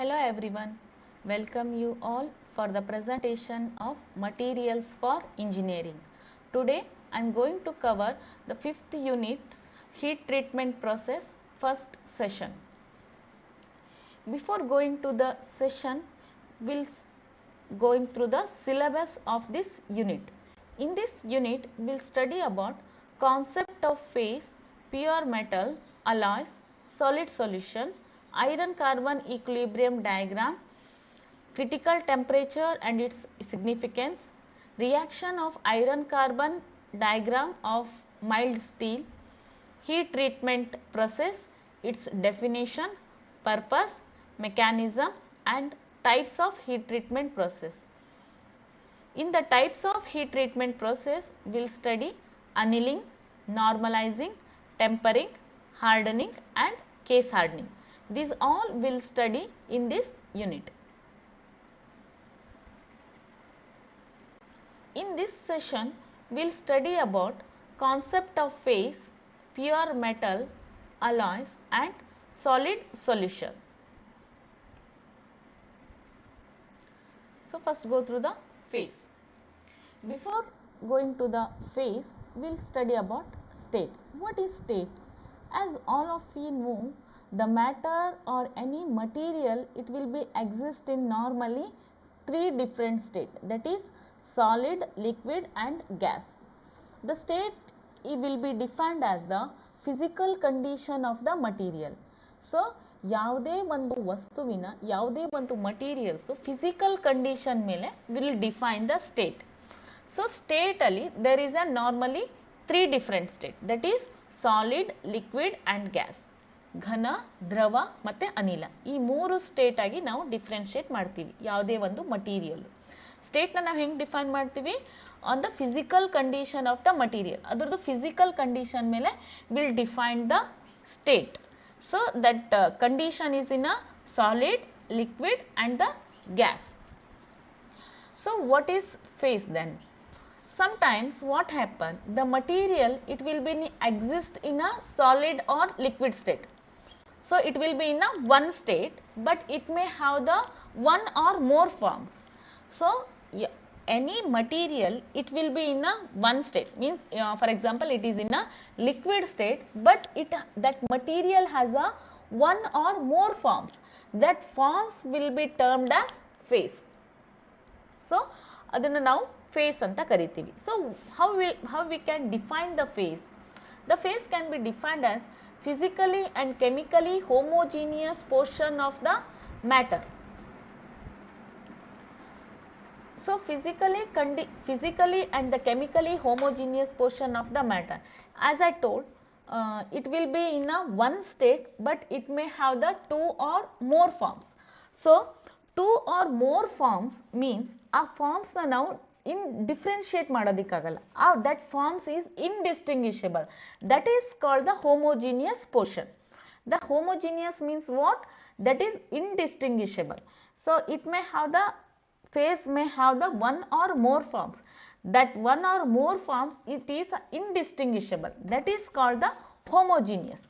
Hello everyone, welcome you all for the presentation of materials for engineering. Today I am going to cover the 5th unit heat treatment process first session. Before going to the session, we'll going through the syllabus of this unit. In this unit, we'll study about concept of phase, pure metal, alloys, solid solution, iron carbon equilibrium diagram, critical temperature and its significance, reaction of iron carbon diagram of mild steel, heat treatment process, its definition, purpose, mechanisms and types of heat treatment process. In the types of heat treatment process, we will study annealing, normalizing, tempering, hardening and case hardening. These all we will study in this unit. In this session, we will study about concept of phase, pure metal, alloys and solid solution. So, first go through the phase. Before going to the phase, we will study about state. What is state? As all of you know, the matter or any material, it will be exist in normally 3 different states, that is solid, liquid and gas. The state will be defined as the physical condition of the material. So, ಯಾವುದೇ ಒಂದು ವಸ್ತುವಿನ ಯಾವುದೇ ಒಂದು materials physical condition ಮೇಲೆ will define the state. So ಸ್ಟೇಟಲ್ಲಿ there is a normally 3 different state, that is solid, liquid and gas. ಘನ, ದ್ರವ ಮತ್ತು ಅನಿಲ, ಈ 3 ಸ್ಟೇಟ್ ಆಗಿ ನಾವು ಡಿಫ್ರೆನ್ಷಿಯೇಟ್ ಮಾಡ್ತೀವಿ ಯಾವುದೇ ಒಂದು ಮಟೀರಿಯಲ್. ಸ್ಟೇಟ್ನ ನಾವು ಹೆಂಗೆ ಡಿಫೈನ್ ಮಾಡ್ತೀವಿ? On the physical condition of the material, ಅದರದ್ದು ಫಿಸಿಕಲ್ ಕಂಡೀಷನ್ ಮೇಲೆ will define the state. So, that condition is in a solid, liquid and the gas. So, what is phase then? Sometimes what happen, the material it will be exist in a solid or liquid state. So, it will be in a one state, but it may have the one or more forms. So, any material it will be in a one state, means for example it is in a liquid state, but that material has a one or more forms. That forms will be termed as phase. So adanna ನಾವು phase ಅಂತ ಕರಿತೀವಿ. So how we can define the phase? The phase can be defined as physically and chemically homogeneous portion of the matter. So, physically and the chemically homogeneous portion of the matter. As I told, it will be in a one state, but it may have the 2 or more forms. So, 2 or more forms means a forms now in differentiate madadikagala. That forms is indistinguishable. That is called the homogeneous portion. The homogeneous means what? That is indistinguishable. So, it may have the phase may have the one or more forms. That one or more forms it is indistinguishable. That is called the homogeneous.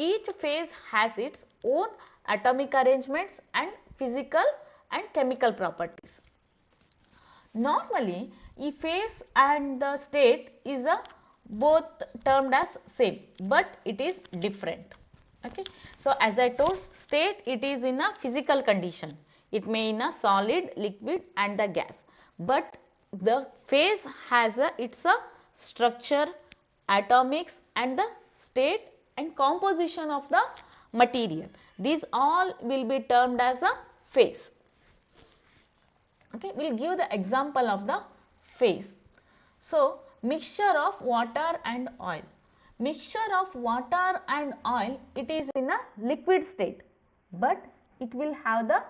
Each phase has its own atomic arrangements and physical and chemical properties. Normally, a phase and the state is both termed as same, but it is different. Okay. So, as I told, state it is in a physical condition. It may in a solid, liquid and the gas, but the phase has its structure, atomics and the state and composition of the material. These all will be termed as a phase. Okay, we will give the example of the phase. So, mixture of water and oil. Mixture of water and oil, it is in a liquid state, but it will have the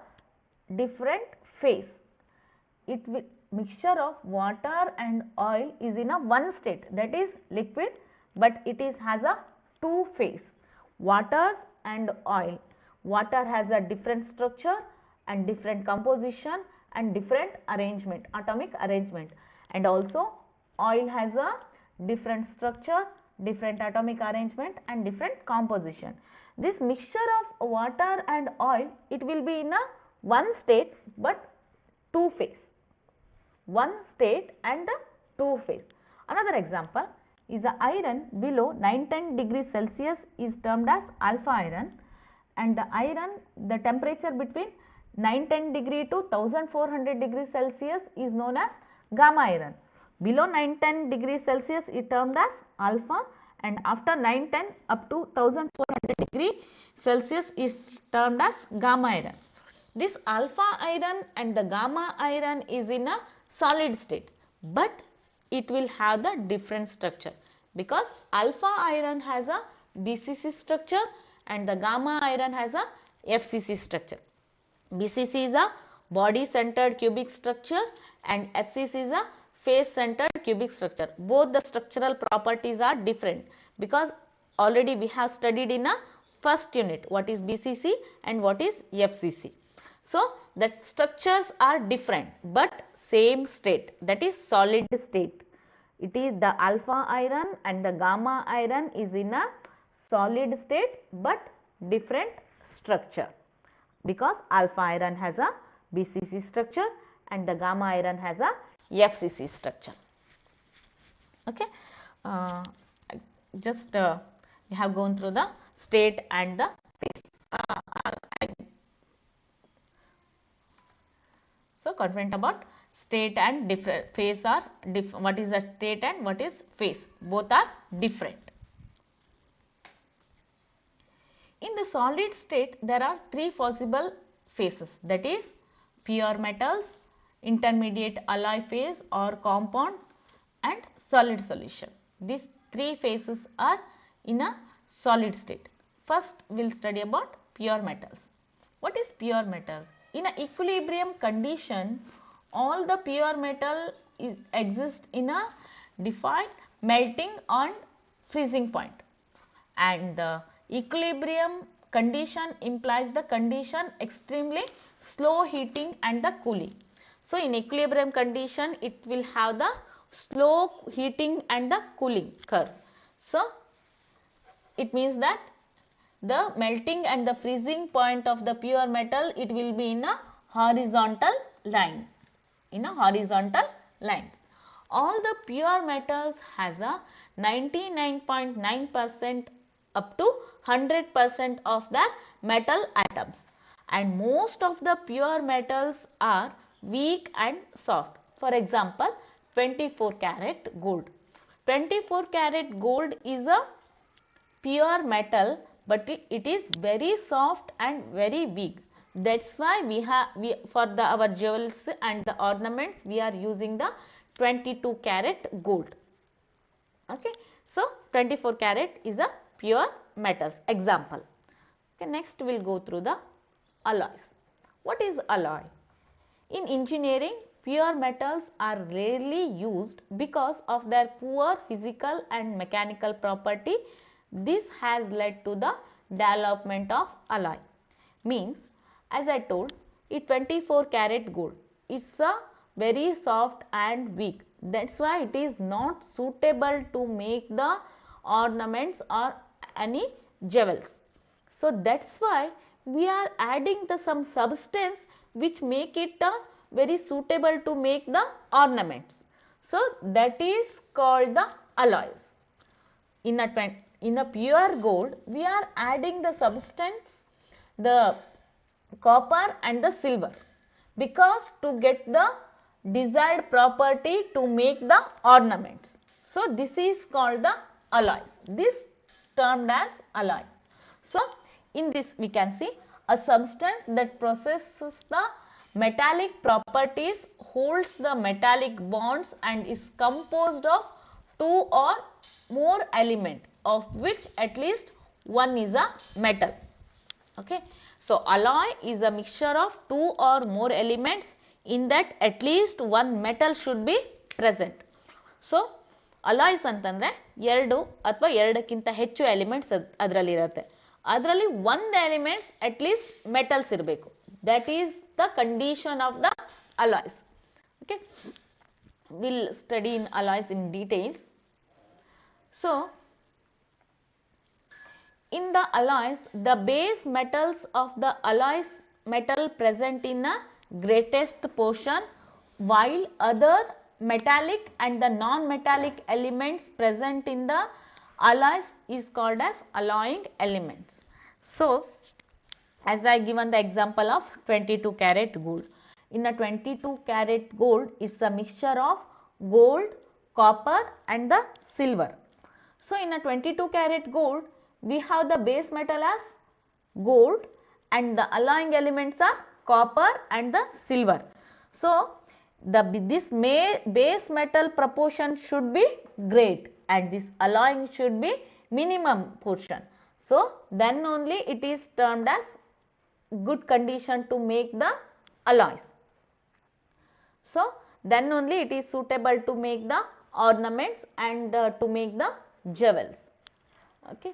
different phase. Mixture of water and oil is in a one state, that is liquid, but it has a 2 phase, waters and oil. Water has a different structure and different composition and different arrangement, atomic arrangement, and also oil has a different structure, different atomic arrangement and different composition. This mixture of water and oil, it will be in a one state but two phase. One state and the two phase. Another example is the iron below 910 degrees Celsius is termed as alpha iron, and the iron, the temperature between 910 degree to 1400 degrees Celsius is known as gamma iron. Below 910 degrees Celsius is termed as alpha, and after 910 up to 1400 degree Celsius is termed as gamma iron. This alpha iron and the gamma iron is in a solid state, but it will have the different structure, because alpha iron has a BCC structure and the gamma iron has a FCC structure. BCC is a body centered cubic structure and FCC is a face centered cubic structure. Both the structural properties are different, because already we have studied in a first unit what is BCC and what is FCC. So, the structures are different but same state, that is solid state. It is the alpha iron and the gamma iron is in a solid state but different structure, because alpha iron has a BCC structure and the gamma iron has a FCC structure. Okay. We have gone through the state and the phase. So, content about state and different phase are what is the state and what is phase, both are different. In the solid state, there are three possible phases, that is pure metals, intermediate alloy phase or compound, and solid solution. These three phases are in a solid state. First, we will study about pure metals. What is pure metals? In an equilibrium condition, all the pure metal exist in a defined melting and freezing point, and the equilibrium condition implies the condition extremely slow heating and the cooling. So, in equilibrium condition, it will have the slow heating and the cooling curve. So, it means that the melting and the freezing point of the pure metal, it will be in a horizontal line, lines. All the pure metals has a 99.9% up to 100% of their metal atoms, and most of the pure metals are weak and soft. For example, 24 karat gold. 24 karat gold is a pure metal, but it is very soft and very weak. That's why for our jewels and the ornaments we are using the 22 karat gold. Okay. So, 24 karat is a pure metals example. Okay, next we will go through the alloys. What is alloy? In engineering, pure metals are rarely used because of their poor physical and mechanical property. This has led to the development of alloy. Means, as I told, 24 karat gold, it's a very soft and weak. That's why it is not suitable to make the ornaments or any jewels. So, that's why we are adding some substance which make it very suitable to make the ornaments. So, that is called the alloys. In a pure gold, we are adding the substance, the copper and the silver, because to get the desired property to make the ornaments. So, this is called the alloys. This termed as alloy. So, in this we can see a substance that possesses the metallic properties, holds the metallic bonds and is composed of two or more elements, of which at least one is a metal. Okay. So, alloy is a mixture of two or more elements in that at least one metal should be present. So, alloys ಅಂತಂದ್ರೆ ಎರಡು ಅಥವಾ ಎರಡಕ್ಕಿಂತ ಹೆಚ್ಚು elements ಅದರಲ್ಲಿ ಇರುತ್ತೆ. ಅದರಲ್ಲಿ ಒಂದು elements at least metals ಇರಬೇಕು. That is the condition of the alloys. Okay. We will study in alloys in details. So, in the alloys, the base metals of the alloys metal present in a greatest portion, while other metallic and the non-metallic elements present in the alloys is called as alloying elements. So, as I given the example of 22 karat gold. In a 22 karat gold, it's a mixture of gold, copper and the silver. So, in a 22 karat gold, we have the base metal as gold and the alloying elements are copper and the silver. So, this base metal proportion should be great and this alloying should be minimum portion. So, then only it is termed as good condition to make the alloys. So, then only it is suitable to make the ornaments and to make the jewels. Okay.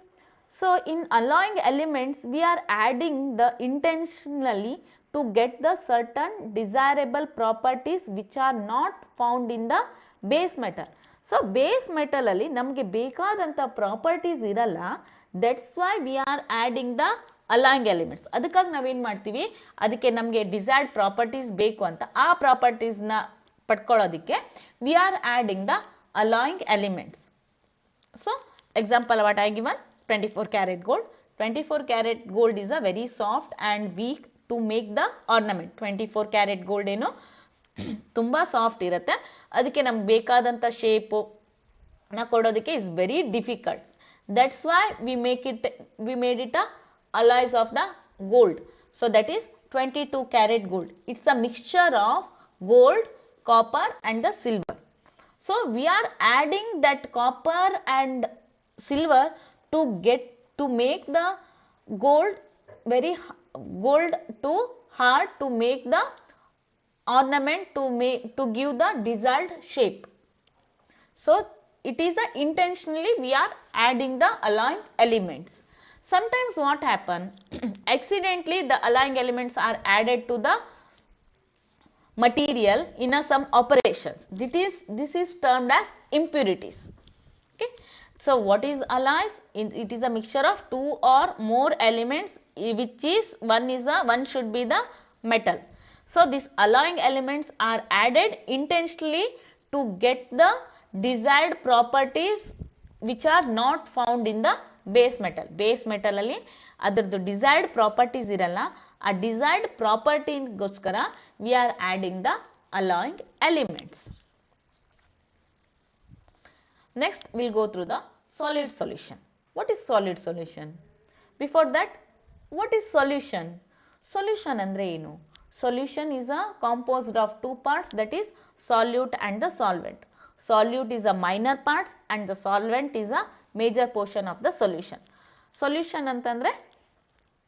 So, in alloying elements we are adding the intentionally to get the certain desirable properties which are not found in the base metal. So, base metal alli namge bekadanta properties iralla, that's why we are adding the alloying elements. ಅದಕ್ಕಾಗಿ ನಾವೇನು ಮಾಡ್ತೀವಿ, ಅದಕ್ಕೆ ನಮಗೆ desired properties ಬೇಕು ಅಂತ ಆ ಪ್ರಾಪರ್ಟೀಸ್ನ ಪಡ್ಕೊಳ್ಳೋದಕ್ಕೆ we are adding the alloying elements. So, example what I given 24 karat gold. 24 karat gold is a very soft and weak to make the ornament. 24 karat gold ಏನು ತುಂಬ ಸಾಫ್ಟ್ ಇರುತ್ತೆ, ಅದಕ್ಕೆ ನಮ್ಗೆ ಬೇಕಾದಂಥ ಶೇಪು ಕೊಡೋದಕ್ಕೆ is very difficult. That's why we made it a alloys of the gold. So, that is 22 karat gold. It's a mixture of gold, copper and the silver. So, we are adding that copper and silver to make the gold too hard to make the ornament to give the desired shape. So, it is intentionally we are adding the alloying elements. Sometimes what happen, accidentally the alloying elements are added to the material in some operations. This is termed as impurities. Okay. So, what is alloys? It is a mixture of two or more elements, which is one should be the metal. So, these alloying elements are added intentionally to get the desired properties which are not found in the base metal. Base metal alli adardu desired properties iralla, a desired property goskara we are adding the alloying elements. Next, we will go through the solid solution. What is solid solution? Before that, what is solution? Solution andre enu? Solution is a composed of two parts, that is solute and the solvent. Solute is a minor parts and the solvent is a major portion of the solution. Solution ಅಂತಂದ್ರೆ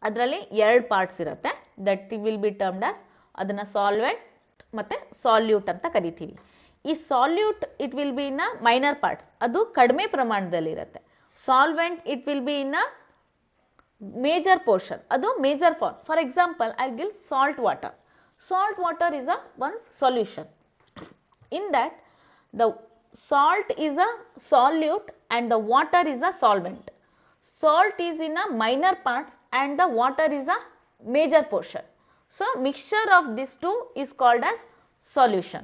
ಅದರಲ್ಲಿ ಎರಡು parts ಇರುತ್ತೆ, that will be termed as ಅದನ್ನ solvent ಮತ್ತೆ solute ಅಂತ ಕರಿತೀವಿ. ಈ solute it will be in a minor parts, ಅದು ಕಡಿಮೆ ಪ್ರಮಾಣದಲ್ಲಿ ಇರುತ್ತೆ. Solvent it will be in a major portion, ಅದು major form. For example I give salt water. Salt water is a one solution. In that the salt is a solute and the water is a solvent. Salt is in a minor parts and the water is a major portion. So, mixture of these two is called as solution.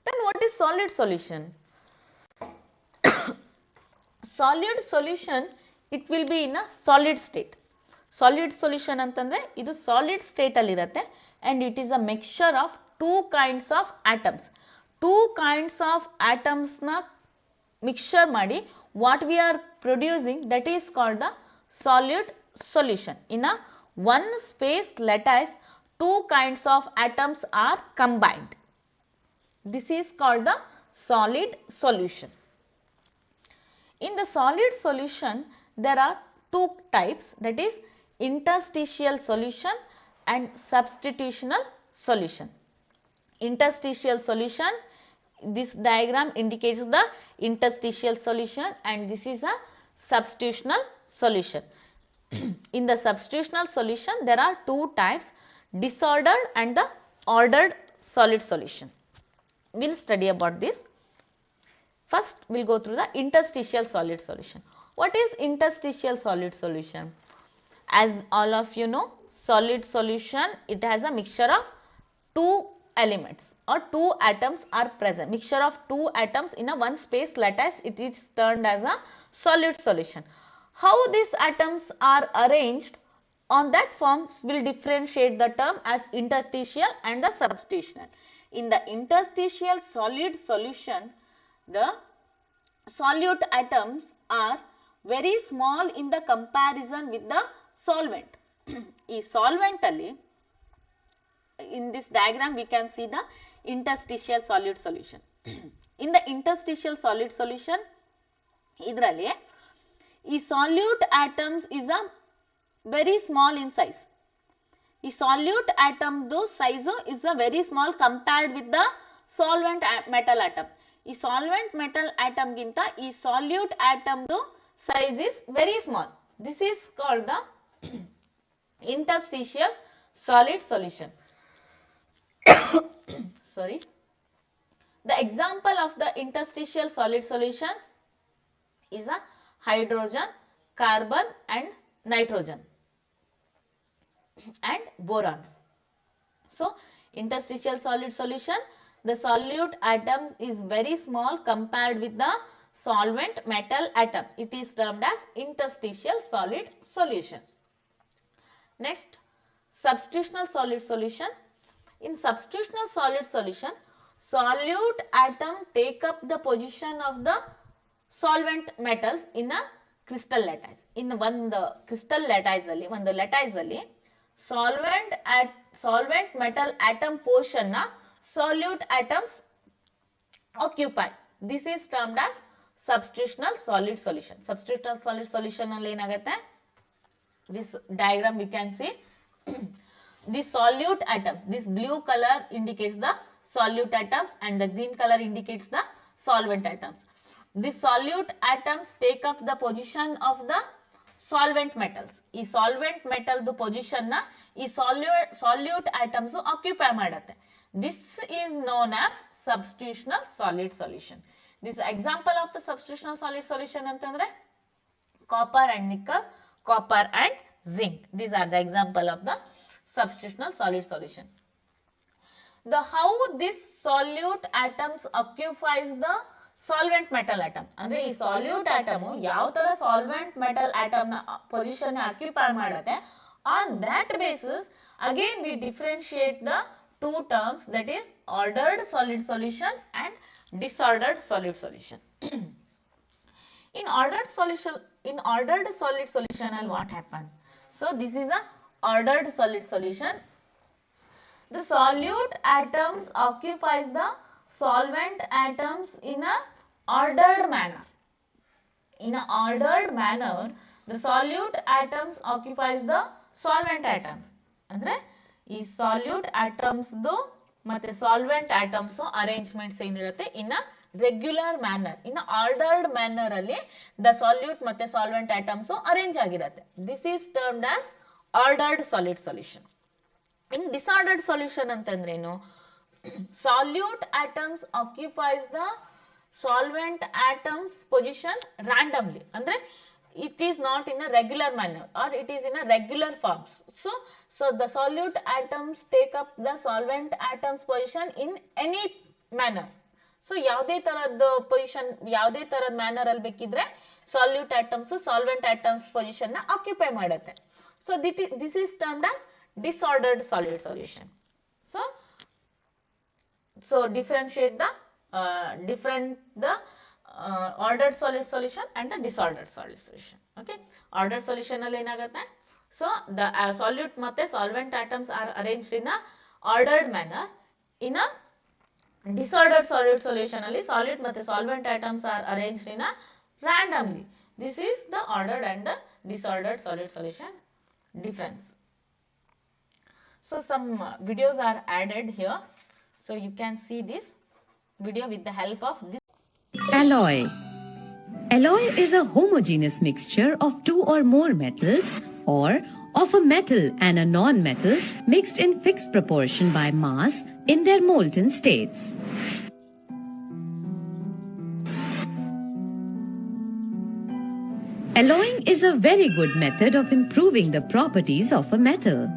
Then what is solid solution? Solid solution, it will be in a solid state. Solid solution ಅಂತಂದ್ರೆ ಇದು solid state ಅಲ್ಲಿ ಇರುತ್ತೆ and it is a mixture of two kinds of atoms. Two kinds of atoms ನ mixture ಮಾಡಿ what we are producing, that is called the solid solution. In a one space lattice, two kinds of atoms are combined. This is called the solid solution. In the solid solution, there are two types, that is interstitial solution and substitutional solution. Interstitial solution, this diagram indicates the interstitial solution and this is a substitutional solution. In the substitutional solution, there are two types, disordered and the ordered solid solution. We will study about this. First, we will go through the interstitial solid solution. What is interstitial solid solution? As all of you know, solid solution, it has a mixture of two elements or two atoms are present. Mixture of two atoms in a one space lattice, it is termed as a solid solution. How these atoms are arranged on that form will differentiate the term as interstitial and the substitutional. In the interstitial solid solution, the solute atoms are very small in the comparison with the solvent. ಈ solvent ಅಲ್ಲಿ, in this diagram we can see the interstitial solid solution. In the interstitial solid solution, ಇದರಲ್ಲಿ ಈ solute atoms is a very small in size. ಈ solute atom ದು size is a very small compared with the solvent metal atom. ಈ solvent metal atom ಗಿಂತ ಈ solute atom ದು size is very small. This is called the interstitial solid solution. Sorry. The example of the interstitial solid solution is a hydrogen, carbon and nitrogen and boron. So, interstitial solid solution, the solute atoms is very small compared with the solvent metal atom. It is termed as interstitial solid solution. Next, substitutional solid solution. In substitutional solid solution, solute atom take up the position of the solvent metals in a crystal lattice. In one crystal lattice alli, one lattice alli solvent metal atom portion na solute atoms occupy. This is termed as substitutional solid solution. Substitutional solid solution alli enagutte, this diagram we can see. The solute atoms, this blue color indicates the solute atoms and the green color indicates the solvent atoms. The solute atoms take up the position of the solvent metals. ಈ solvent metal ದು position na ಈ solute atoms occupy ಮಾಡುತ್ತೆ. This is known as substitutional solid solution. This example of the substitutional solid solution ಅಂತಂದ್ರೆ copper and nickel, copper and zinc. These are the example of the substitutional solid solution. The how this solute atoms occupies the solvent metal atom. ಅಂದ್ರೆ ಈ solute atom ಯಾವ ತರ solvent metal atom ನ position ನ occupy ಮಾಡುತ್ತೆ, on that basis again we differentiate the two terms, that is ordered solid solution and disordered solid solution. In ordered solid solution what happens? So this is a ordered solid solution. The solute atoms occupies the solvent atoms in a ordered manner. In a ordered manner, the solute atoms occupies the solvent atoms. ಅಂದ್ರೆ ಈ solute atoms ದು ಮತ್ತೆ solvent atoms arrangements ಏನಿರುತ್ತೆ in a regular manner, in a ordered manner ಅಲ್ಲಿ the solute ಮತ್ತೆ solvent atoms arrange ಆಗಿರುತ್ತೆ. This is termed as ordered solid solution. In disordered solution ಅಂತಂದ್ರೇನು? Solute atoms occupies the solvent atoms position randomly. ಅಂದ್ರೆ it is not in a regular manner or it is in a regular forms. So the solute atoms take up the solvent atoms position in any manner. So ಯಾವುದೇ ತರದ position, ಯಾವುದೇ ತರದ manner ಅಲ್ಲಿ ಬೇಕಿದ್ರೆ solute atoms solvent atoms position ನ occupy ಮಾಡುತ್ತೆ. So this is termed as disordered solid solution. So differentiate the ordered solid solution and the disordered solid solution. Okay, ordered solution alli enagutte, so the solute matte solvent atoms are arranged in a ordered manner. In a disordered solid solution alli solute matte solvent atoms are arranged in a randomly. This is the ordered and the disordered solid solution difference. So some videos are added here, so you can see this video with the help of this. Alloy. Alloy is a homogeneous mixture of two or more metals or of a metal and a non-metal mixed in fixed proportion by mass in their molten states. Alloying is a very good method of improving the properties of a metal.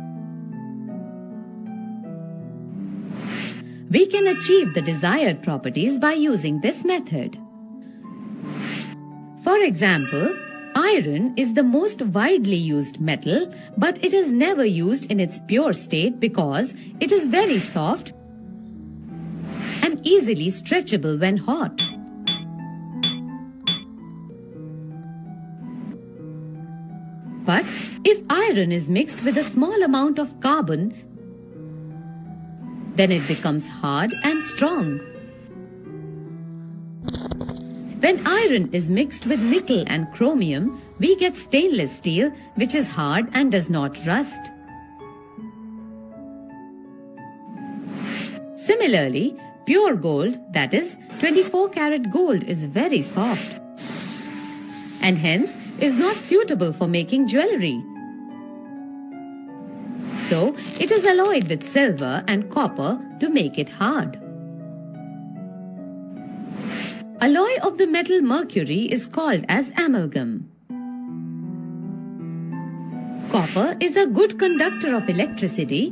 We can achieve the desired properties by using this method. For example, iron is the most widely used metal, but it is never used in its pure state because it is very soft and easily stretchable when hot. But if iron is mixed with a small amount of carbon, then it becomes hard and strong. When iron is mixed with nickel and chromium, we get stainless steel, which is hard and does not rust. Similarly, pure gold, that is 24-karat gold, is very soft and hence is not suitable for making jewelry. So, it is alloyed with silver and copper to make it hard. Alloy of the metal mercury is called as amalgam. Copper is a good conductor of electricity,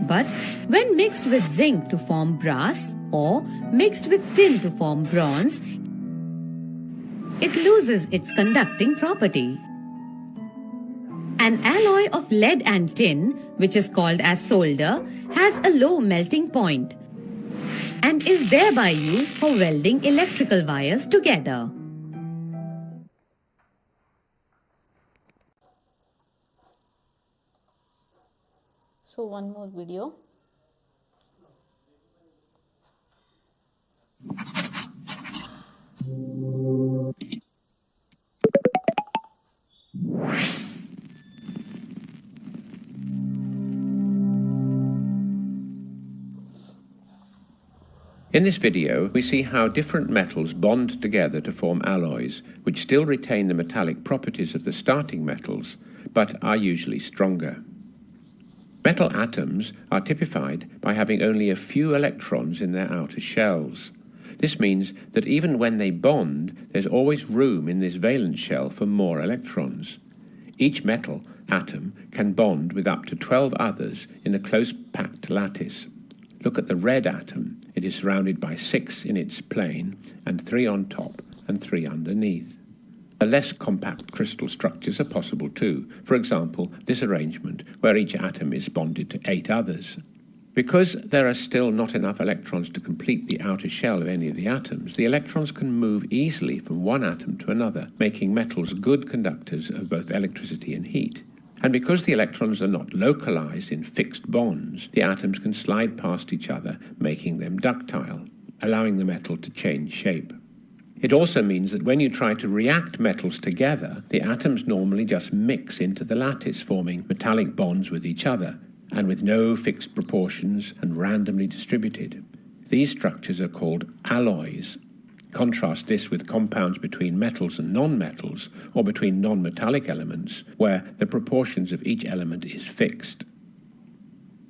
but when mixed with zinc to form brass or mixed with tin to form bronze, it loses its conducting property. An alloy of lead and tin, which is called as solder, has a low melting point and is thereby used for welding electrical wires together. So one more video. In this video, we see how different metals bond together to form alloys, which still retain the metallic properties of the starting metals, but are usually stronger. Metal atoms are typified by having only a few electrons in their outer shells. This means that even when they bond, there's always room in this valence shell for more electrons. Each metal atom can bond with up to 12 others in a close packed lattice. Look at the red atom. It is surrounded by 6 in its plane and 3 on top and 3 underneath. Less compact crystal structures are possible too. For example, this arrangement where each atom is bonded to 8 others. Because there are still not enough electrons to complete the outer shell of any of the atoms, the electrons can move easily from one atom to another, making metals good conductors of both electricity and heat. And because the electrons are not localized in fixed bonds, the atoms can slide past each other, making them ductile, allowing the metal to change shape. It also means that when you try to react metals together, the atoms normally just mix into the lattice, forming metallic bonds with each other, and with no fixed proportions and randomly distributed. These structures are called alloys. Contrast this with compounds between metals and non-metals, or between non-metallic elements, where the proportions of each element is fixed.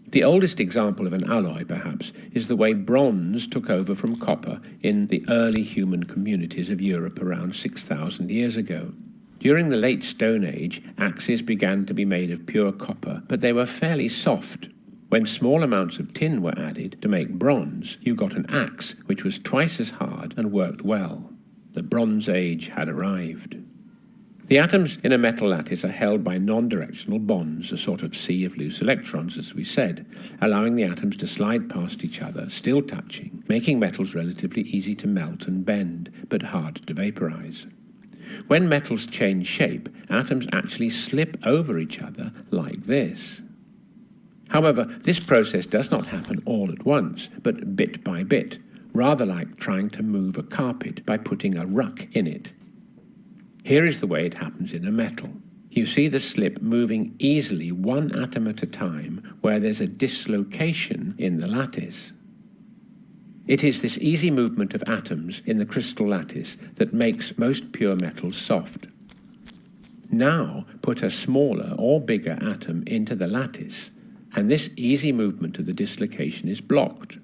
The oldest example of an alloy, perhaps, is the way bronze took over from copper in the early human communities of Europe around 6,000 years ago. During the late Stone Age, axes began to be made of pure copper, but they were fairly soft. When small amounts of tin were added to make bronze, you got an axe which was twice as hard and worked well. The Bronze Age had arrived. The atoms in a metal lattice are held by non-directional bonds, a sort of sea of loose electrons, as we said, allowing the atoms to slide past each other, still touching, making metals relatively easy to melt and bend, but hard to vaporize. When metals change shape, atoms actually slip over each other like this. However, this process does not happen all at once, but bit by bit, rather like trying to move a carpet by putting a ruck in it. Here is the way it happens in a metal. You see the slip moving easily one atom at a time where there's a dislocation in the lattice. It is this easy movement of atoms in the crystal lattice that makes most pure metals soft. Now put a smaller or bigger atom into the lattice, and this easy movement of the dislocation is blocked.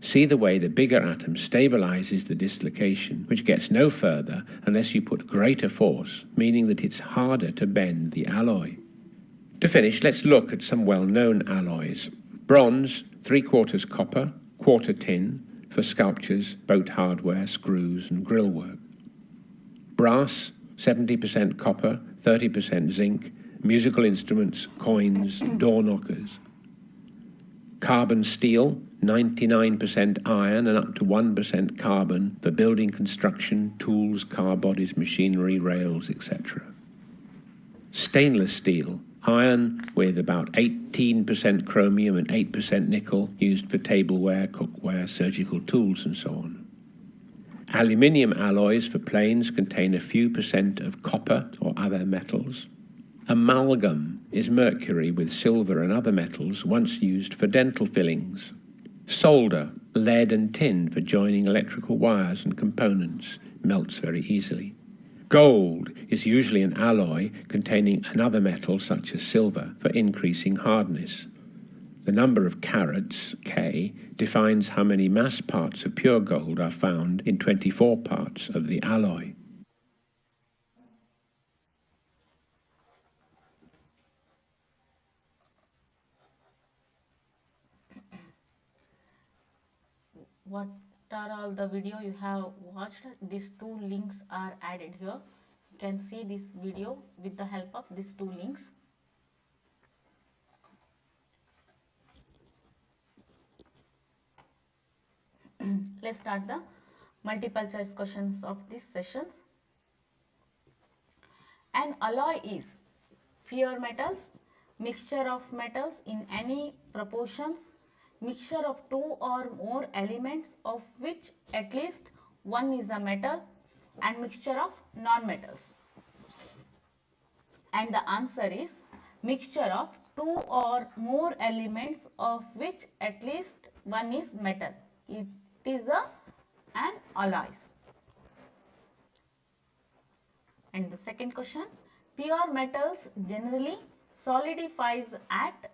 See the way the bigger atom stabilizes the dislocation, which gets no further unless you put greater force, meaning that it's harder to bend the alloy. To finish, let's look at some well-known alloys. Bronze, 3/4 copper, 1/4 tin, for sculptures, boat hardware, screws and grill work. Brass, 70% copper, 30% zinc, musical instruments, coins, door knockers. Carbon steel, 99% iron and up to 1% carbon for building construction, tools, car bodies, machinery, rails, etc. Stainless steel, iron with about 18% chromium and 8% nickel, used for tableware, cookware, surgical tools and so on. Aluminium alloys for planes contain a few percent of copper or other metals. Amalgam is mercury with silver and other metals once used for dental fillings. Solder, lead and tin for joining electrical wires and components, melts very easily. Gold is usually an alloy containing another metal such as silver for increasing hardness. The number of carats, K, defines how many mass parts of pure gold are found in 24 parts of the alloy. What are all the video you have watched? These two links are added here. You can see this video with the help of these two links. Let's start the multiple choice questions of these sessions. An alloy is pure metals, mixture of metals in any proportions, mixture of two or more elements of which at least one is a metal, and mixture of non-metals. And the answer is mixture of two or more elements of which at least one is metal. It is an alloy. And the second question, pure metals generally solidifies at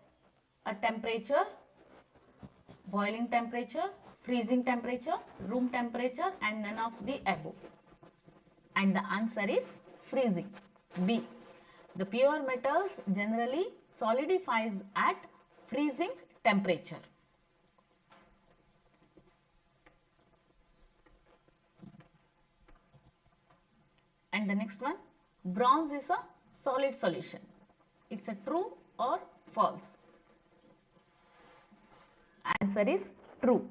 a temperature, boiling temperature, freezing temperature, room temperature, and none of the above. And the answer is freezing, B. The pure metals generally solidifies at freezing temperature. And the next one, bronze is a solid solution. It's a true or false? Answer is true,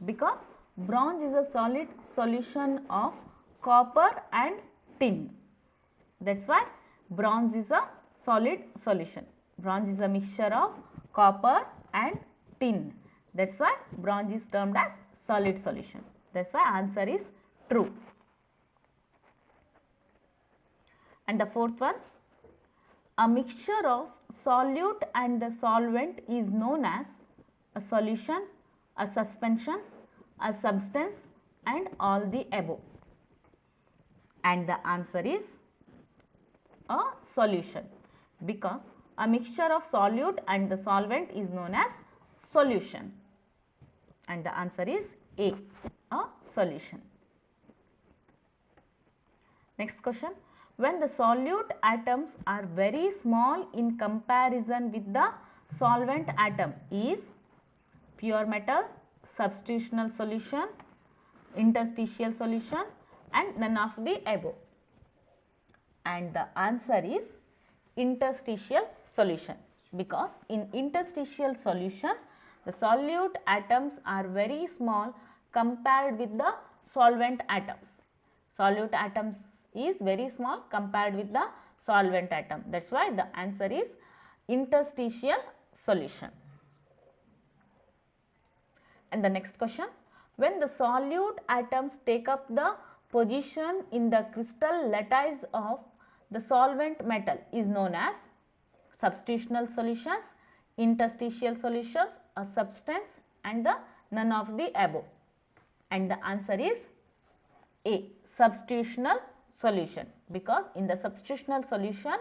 because bronze is a solid solution of copper and tin. That's why bronze is a solid solution. Bronze is a mixture of copper and tin. That's why bronze is termed as solid solution. That's why answer is true. And the fourth one, a mixture of solute and the solvent is known as a solution, a suspension, a substance, and all the above. And the answer is a solution, because a mixture of solute and the solvent is known as solution. And the answer is A, a solution. Next question. When the solute atoms are very small in comparison with the solvent atom, is pure metal, substitutional solution, interstitial solution, and none of the above. And the answer is interstitial solution, because in interstitial solution the solute atoms are very small compared with the solvent atoms. Solute atoms is very small compared with the solvent atom. That's why the answer is interstitial solution. And the next question, when the solute atoms take up the position in the crystal lattice of the solvent metal, is known as substitutional solutions, interstitial solutions, a substance, and the none of the above. And the answer is A, substitutional solution, because in the substitutional solution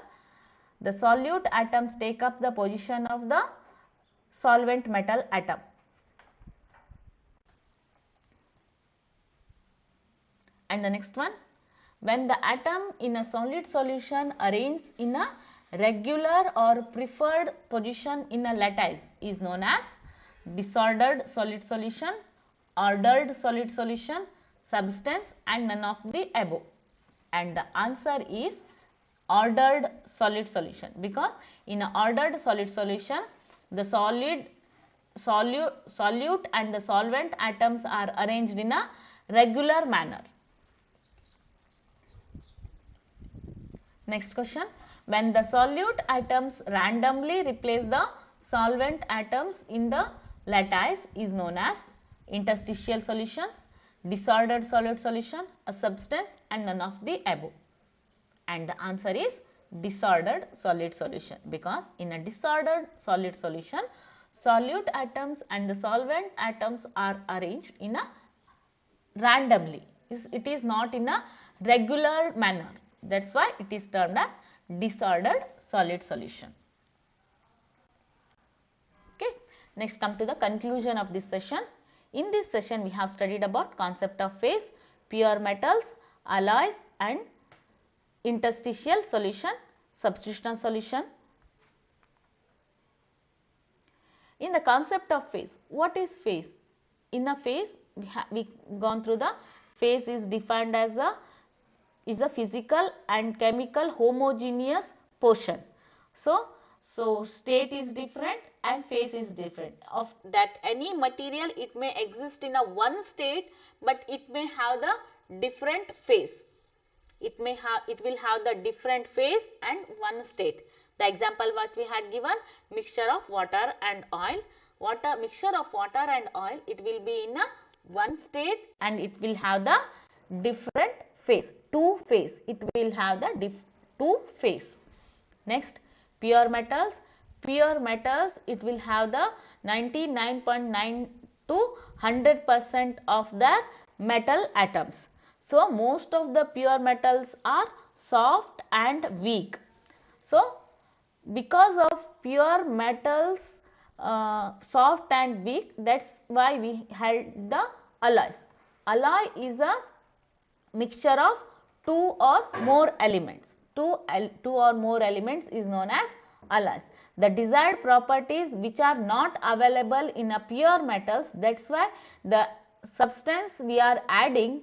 the solute atoms take up the position of the solvent metal atom. And the next one, when the atom in a solid solution arranges in a regular or preferred position in a lattice is known as disordered solid solution, ordered solid solution, substance, and none of the above. And the answer is ordered solid solution, because in an ordered solid solution the solute and the solvent atoms are arranged in a regular manner. Next question, when the solute atoms randomly replace the solvent atoms in the lattice is known as interstitial solutions, disordered solid solution, a substance, and none of the above. And the answer is disordered solid solution, because in a disordered solid solution solute atoms and the solvent atoms are arranged in a randomly. It is not in a regular manner. That's why it is termed as disordered solid solution. Okay. Next, come to the conclusion of this session. In this session we have studied about concept of phase, pure metals, alloys, and interstitial solution, substitutional solution. In the concept of phase, what is phase? In a phase, we gone through the phase is defined as a physical and chemical homogeneous portion. So state is different and phase is different. Of that any material, it may exist in a one state, but it may have the different phase. It will have the different phase and one state. The example what we had given, mixture of water and oil. Mixture of water and oil, it will be in a one state and it will have the different phase, two phase. It will have the two phase. Next, pure metals. Pure metals, it will have the 99.9 to 100% of the metal atoms. So most of the pure metals are soft and weak. So because of pure metals soft and weak, that's why we had the alloys. Alloy is a mixture of two or more elements. Two or more elements is known as alloys. The desired properties which are not available in a pure metals, that's why the substance we are adding,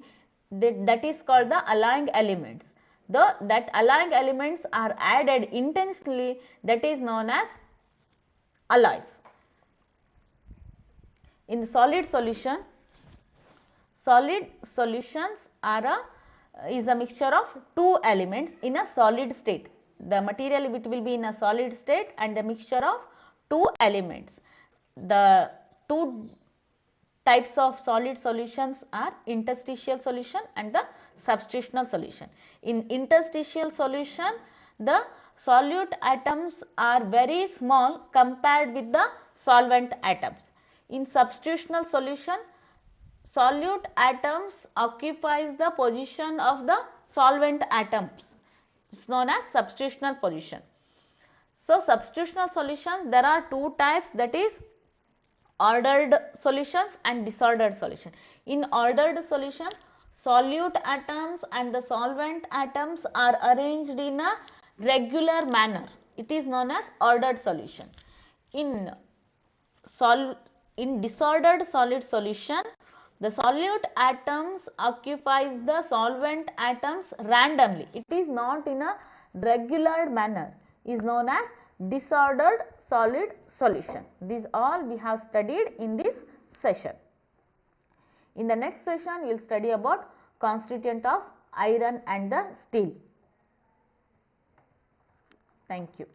that is called the alloying elements. That alloying elements are added intensely, that is known as alloys. In the solid solution, solid solutions is a mixture of two elements in a solid state. The material it will be in a solid state and a mixture of two elements. The two types of solid solutions are interstitial solution and the substitutional solution. In interstitial solution, the solute atoms are very small compared with the solvent atoms. In substitutional solution, solute atoms occupies the position of the solvent atoms. It's known as substitutional position. So substitutional solution, there are two types, that is ordered solutions and disordered solution. In ordered solution, solute atoms and the solvent atoms are arranged in a regular manner. It is known as ordered solution. In disordered solid solution, the solute atoms occupies the solvent atoms randomly. It is not in a regular manner. Is known as disordered solid solution. These all we have studied in this session. In the next session, we will study about constituent of iron and the steel. Thank you.